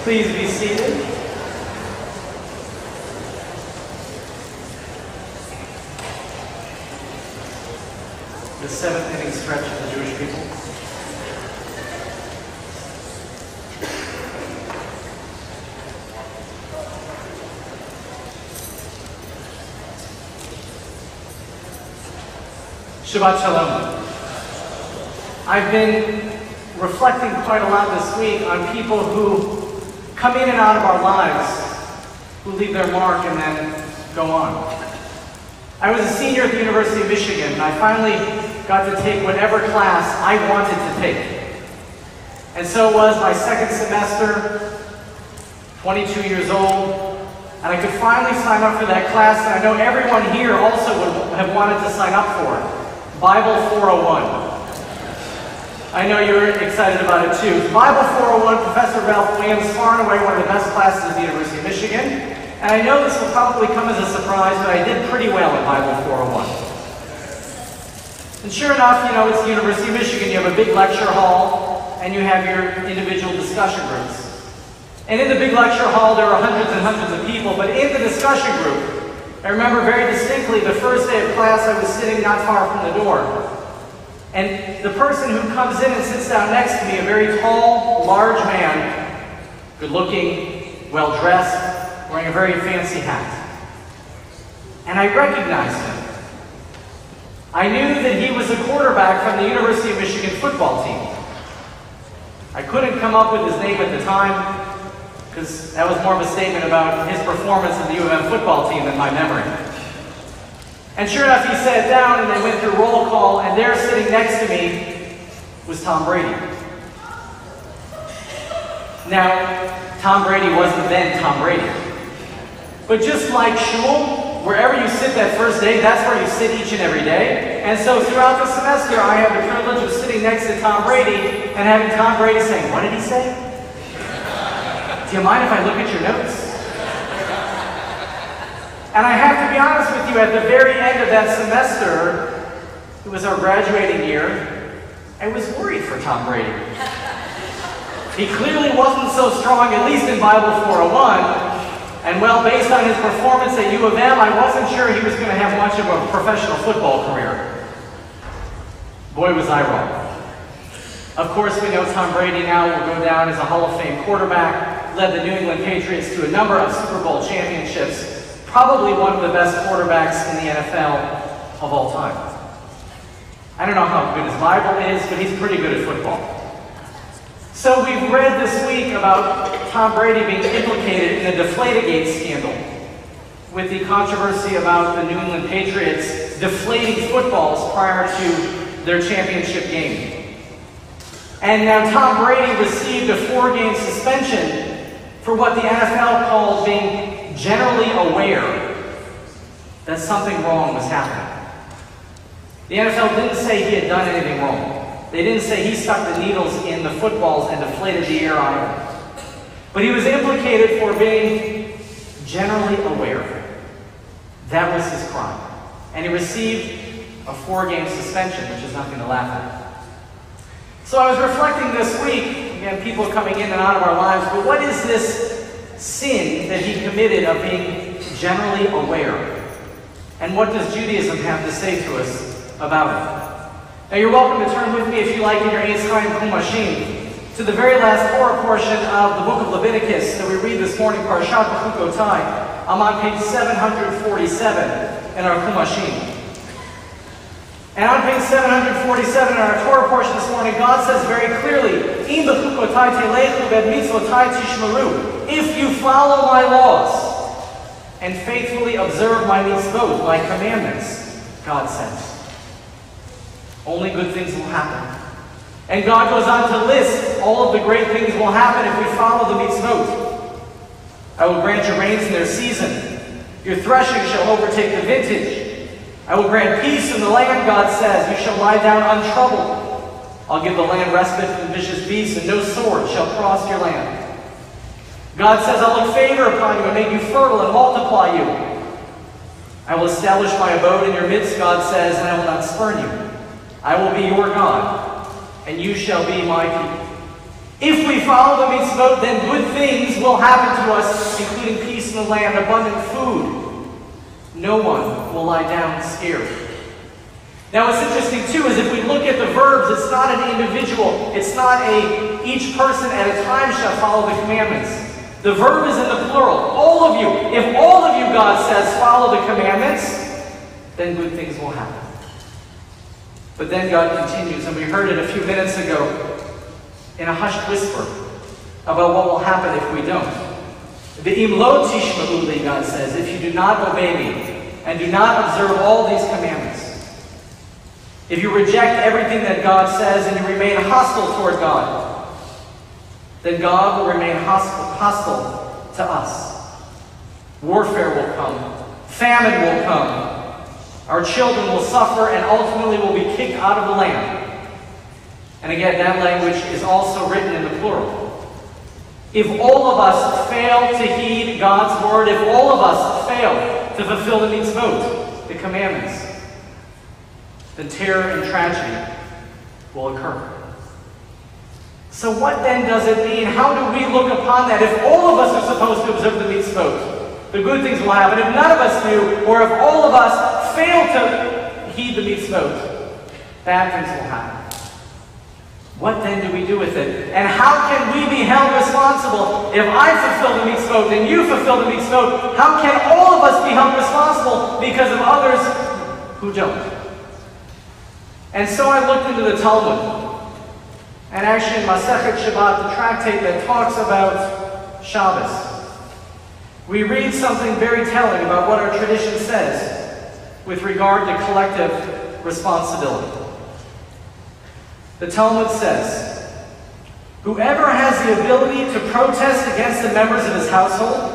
Please be seated. The seventh inning stretch of the Jewish people. Shabbat Shalom. I've been reflecting quite a lot this week on people who come in and out of our lives, who leave their mark and then go on. I was a senior at the University of Michigan, and I finally got to take whatever class I wanted to take. And so it was my second semester, 22 years old, and I could finally sign up for that class, and I know everyone here also would have wanted to sign up for it. Bible 401. I know you're excited about it too. Bible 401, Professor Ralph Williams, far and away one of the best classes at the University of Michigan. And I know this will probably come as a surprise, but I did pretty well in Bible 401. And sure enough, you know, it's the University of Michigan. You have a big lecture hall, and you have your individual discussion groups. And in the big lecture hall, there are hundreds and hundreds of people, but in the discussion group, I remember very distinctly the first day of class, I was sitting not far from the door. And the person who comes in and sits down next to me, a very tall, large man, good-looking, well-dressed, wearing a very fancy hat. And I recognized him. I knew that he was a quarterback from the University of Michigan football team. I couldn't come up with his name at the time, because that was more of a statement about his performance in the U of M football team than my memory. And sure enough, he sat down and they went through roll call, and there sitting next to me was Tom Brady. Now, Tom Brady wasn't then Tom Brady. But just like shul, wherever you sit that first day, that's where you sit each and every day. And so throughout the semester, I have the privilege of sitting next to Tom Brady and having Tom Brady saying, "What did he say? Do you mind if I look at your notes?" And I have to be honest with you, at the very end of that semester, it was our graduating year, I was worried for Tom Brady. He clearly wasn't so strong, at least in Bible 401, and well, based on his performance at U of M, I wasn't sure he was going to have much of a professional football career. Boy, was I wrong. Of course, we know Tom Brady now will go down as a Hall of Fame quarterback, led the New England Patriots to a number of Super Bowl championships, probably one of the best quarterbacks in the NFL of all time. I don't know how good his Bible is, but he's pretty good at football. So we've read this week about Tom Brady being implicated in the Deflategate scandal, with the controversy about the New England Patriots deflating footballs prior to their championship game. And now Tom Brady received a 4-game suspension for what the NFL called being generally aware that something wrong was happening. The NFL didn't say he had done anything wrong. They didn't say he stuck the needles in the footballs and deflated the air on them. But he was implicated for being generally aware. That was his crime. And he received a 4-game suspension, which is nothing to laugh at. So I was reflecting this week, again, people coming in and out of our lives, but what is this sin that he committed of being generally aware? And what does Judaism have to say to us about it? Now you're welcome to turn with me, if you like, in your Eitz Chaim Chumashim, to the very last Torah portion of the book of Leviticus that we read this morning, Parashat Bechukotai. I'm on page 747 in our Chumashim. And on page 747 in our Torah portion this morning, God says very clearly, "Im bechukotai telechu v'ed mitzvotai tishmeru." If you follow my laws and faithfully observe my mitzvot, my commandments, God says, only good things will happen. And God goes on to list all of the great things will happen if we follow the mitzvot. I will grant your rains in their season. Your threshing shall overtake the vintage. I will grant peace in the land, God says. You shall lie down untroubled. I'll give the land respite from vicious beasts, and no sword shall cross your land. God says, I'll look favor upon you and make you fertile and multiply you. I will establish my abode in your midst, God says, and I will not spurn you. I will be your God, and you shall be my people. If we follow the mitzvot, then good things will happen to us, including peace in the land, abundant food. No one will lie down scared. Now what's interesting too is if we look at the verbs, it's not an individual. It's not each person at a time shall follow the commandments. The verb is in the plural. All of you. If all of you, God says, follow the commandments, then good things will happen. But then God continues, and we heard it a few minutes ago, in a hushed whisper about what will happen if we don't. Ve'im lo tishma'u li, God says, if you do not obey me and do not observe all these commandments, if you reject everything that God says and you remain hostile toward God, then God will remain hostile to us. Warfare will come. Famine will come. Our children will suffer and ultimately will be kicked out of the land. And again, that language is also written in the plural. If all of us fail to heed God's word, if all of us fail to fulfill the mitzvot, the commandments, then terror and tragedy will occur. So what then does it mean? How do we look upon that? If all of us are supposed to observe the mitzvot, the good things will happen. If none of us do, or if all of us fail to heed the mitzvot, bad things will happen. What then do we do with it? And how can we be held responsible? If I fulfill the mitzvot and you fulfill the mitzvot, how can all of us be held responsible because of others who don't? And so I looked into the Talmud. And actually in Masechet Shabbat, the tractate that talks about Shabbos, we read something very telling about what our tradition says with regard to collective responsibility. The Talmud says, whoever has the ability to protest against the members of his household,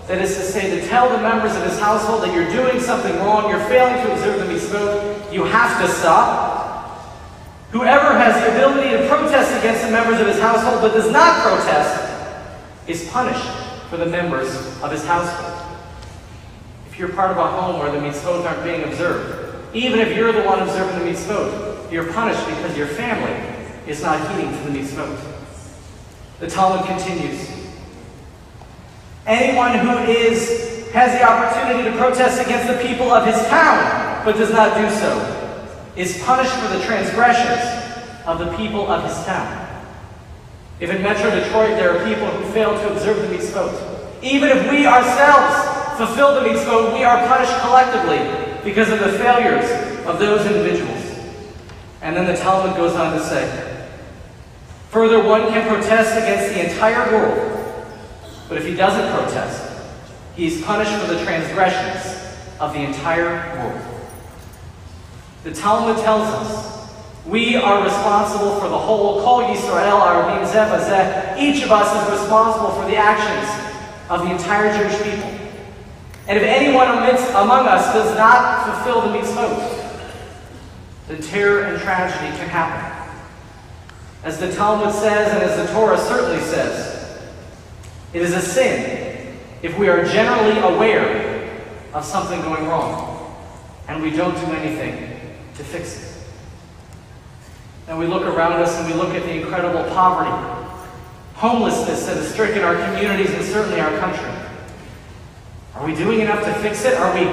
that is to say, to tell the members of his household that you're doing something wrong, you're failing to observe the mitzvot, you have to stop. Whoever has the ability to protest against the members of his household but does not protest is punished for the members of his household. If you're part of a home where the mitzvot aren't being observed, even if you're the one observing the mitzvot, you're punished because your family is not heeding to the mitzvot. The Talmud continues. Anyone who has the opportunity to protest against the people of his town, but does not do so, is punished for the transgressions of the people of his town. If in Metro Detroit there are people who fail to observe the mitzvot, even if we ourselves fulfill the mitzvot, we are punished collectively because of the failures of those individuals. And then the Talmud goes on to say, further, one can protest against the entire world, but if he doesn't protest, he is punished for the transgressions of the entire world. The Talmud tells us we are responsible for the whole. Kol Yisrael Arabim Zeh Bazeh. Each of us is responsible for the actions of the entire Jewish people. And if anyone among us does not fulfill the mitzvot, then terror and tragedy can happen. As the Talmud says, and as the Torah certainly says, it is a sin if we are generally aware of something going wrong and we don't do anything to fix it. And we look around us and we look at the incredible poverty, homelessness that has stricken our communities and certainly our country. Are we doing enough to fix it? Are we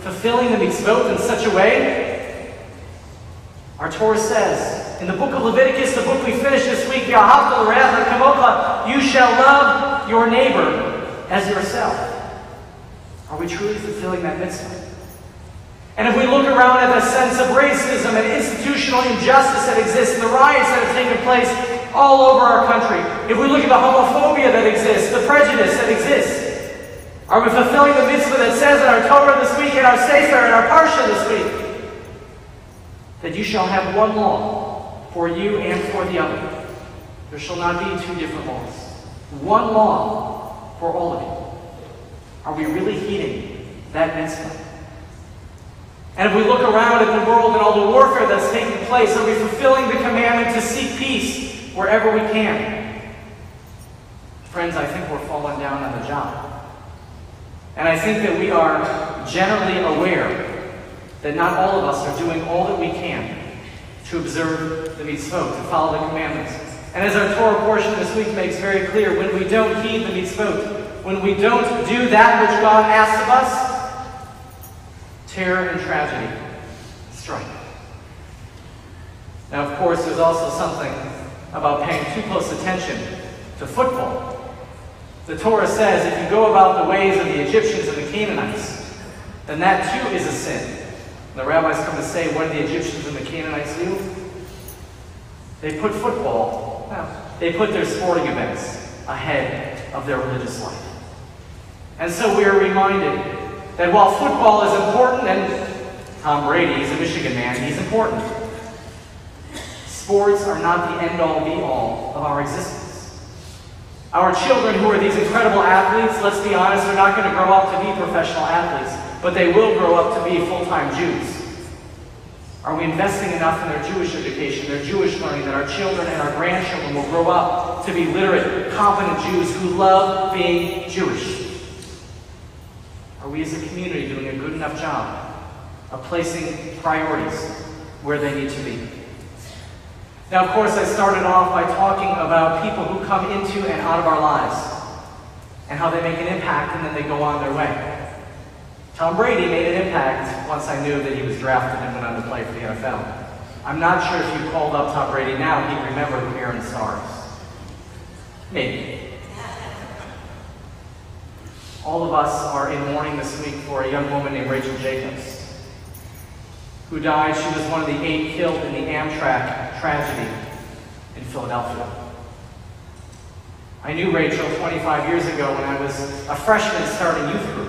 fulfilling the mitzvot in such a way? Our Torah says, in the book of Leviticus, the book we finished this week, you shall love your neighbor as yourself. Are we truly fulfilling that mitzvah? And if we look around at the sense of racism and institutional injustice that exists, and the riots that have taken place all over our country, if we look at the homophobia that exists, the prejudice that exists, are we fulfilling the mitzvah that says in our Torah this week, in our Sefer, in our Parsha this week, that you shall have one law for you and for the other. There shall not be two different laws. One law for all of you. Are we really heeding that mitzvah? And if we look around at the world and all the warfare that's taking place, are we fulfilling the commandment to seek peace wherever we can? Friends, I think we're falling down on the job. And I think that we are generally aware that not all of us are doing all that we can to observe the mitzvot, to follow the commandments. And as our Torah portion this week makes very clear, when we don't heed the mitzvot, when we don't do that which God asks of us, terror and tragedy strike. Now, of course, there's also something about paying too close attention to football. The Torah says if you go about the ways of the Egyptians and the Canaanites, then that too is a sin. And the rabbis come to say, what did the Egyptians and the Canaanites do? They put football, they put their sporting events ahead of their religious life. And so we are reminded that while football is important, and Tom Brady, he's a Michigan man, he's important, sports are not the end-all, be-all of our existence. Our children, who are these incredible athletes, let's be honest, are not going to grow up to be professional athletes, but they will grow up to be full-time Jews. Are we investing enough in their Jewish education, their Jewish learning, that our children and our grandchildren will grow up to be literate, competent Jews who love being Jewish? Are we as a community doing a good enough job of placing priorities where they need to be? Now, of course, I started off by talking about people who come into and out of our lives and how they make an impact and then they go on their way. Tom Brady made an impact once I knew that he was drafted and went on to play for the NFL. I'm not sure if you called up Tom Brady now, he'd remember who Aaron Starr is. Maybe. All of us are in mourning this week for a young woman named Rachel Jacobs, who died. She was one of the 8 killed in the Amtrak tragedy in Philadelphia. I knew Rachel 25 years ago when I was a freshman starting youth group.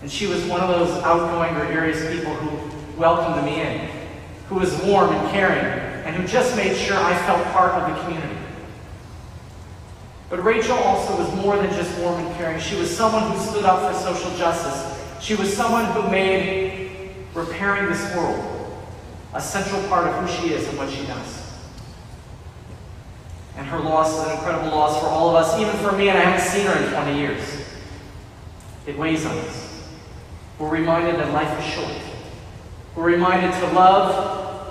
And she was one of those outgoing, gregarious people who welcomed me in, who was warm and caring, and who just made sure I felt part of the community. But Rachel also was more than just warm and caring. She was someone who stood up for social justice. She was someone who made repairing this world a central part of who she is and what she does. And her loss is an incredible loss for all of us, even for me, and I haven't seen her in 20 years. It weighs on us. We're reminded that life is short. We're reminded to love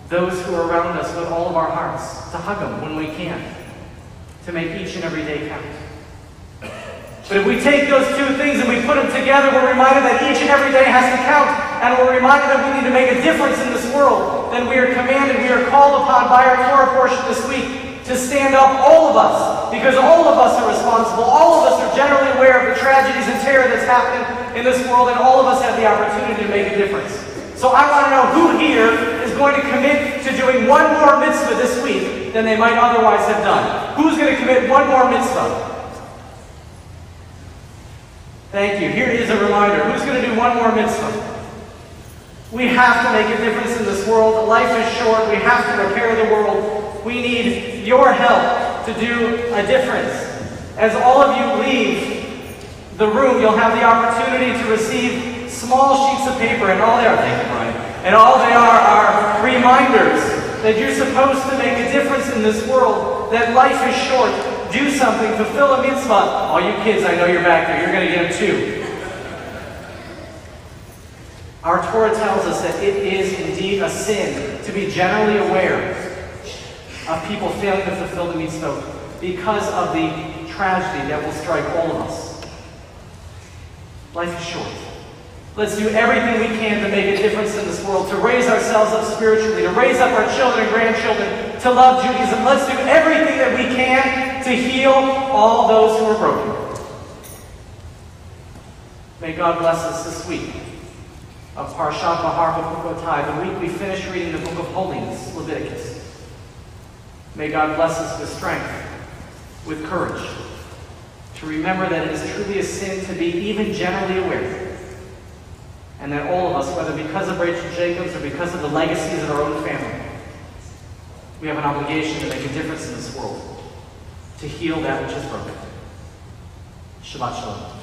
those who are around us with all of our hearts, to hug them when we can, to make each and every day count. But if we take those two things and we put them together, we're reminded that each and every day has to count, and we're reminded that we need to make a difference in this world. Then we are commanded, we are called upon by our Torah portion this week to stand up, all of us, because all of us are responsible. All of us are generally aware of the tragedies and terror that's happening in this world, and all of us have the opportunity to make a difference. So I want to know who here is going to commit to doing one more mitzvah this week than they might otherwise have done. Who's going to commit one more mitzvah? Thank you. Here is a reminder. Who's going to do one more mitzvah? We have to make a difference in this world. Life is short. We have to repair the world. We need your help to do a difference. As all of you leave the room, you'll have the opportunity to receive small sheets of paper, and all they are, thank you, Brian, and all they are reminders that you're supposed to make a difference in this world, that life is short. Do something, fulfill a mitzvah. All you kids, I know you're back there, you're going to get them too. Our Torah tells us that it is indeed a sin to be generally aware of people failing to fulfill the mitzvot because of the tragedy that will strike all of us. Life is short. Let's do everything we can to make a difference in this world, to raise ourselves up spiritually, to raise up our children and grandchildren, to love Judaism. Let's do everything that we can to heal all those who are broken. May God bless us this week of Parshat Bahar B'Chukotai, the week we finish reading the book of Holiness, Leviticus. May God bless us with strength, with courage, to remember that it is truly a sin to be even generally aware. And that all of us, whether because of Rachel Jacobs or because of the legacies of our own family, we have an obligation to make a difference in this world, to heal that which is broken. Shabbat Shalom.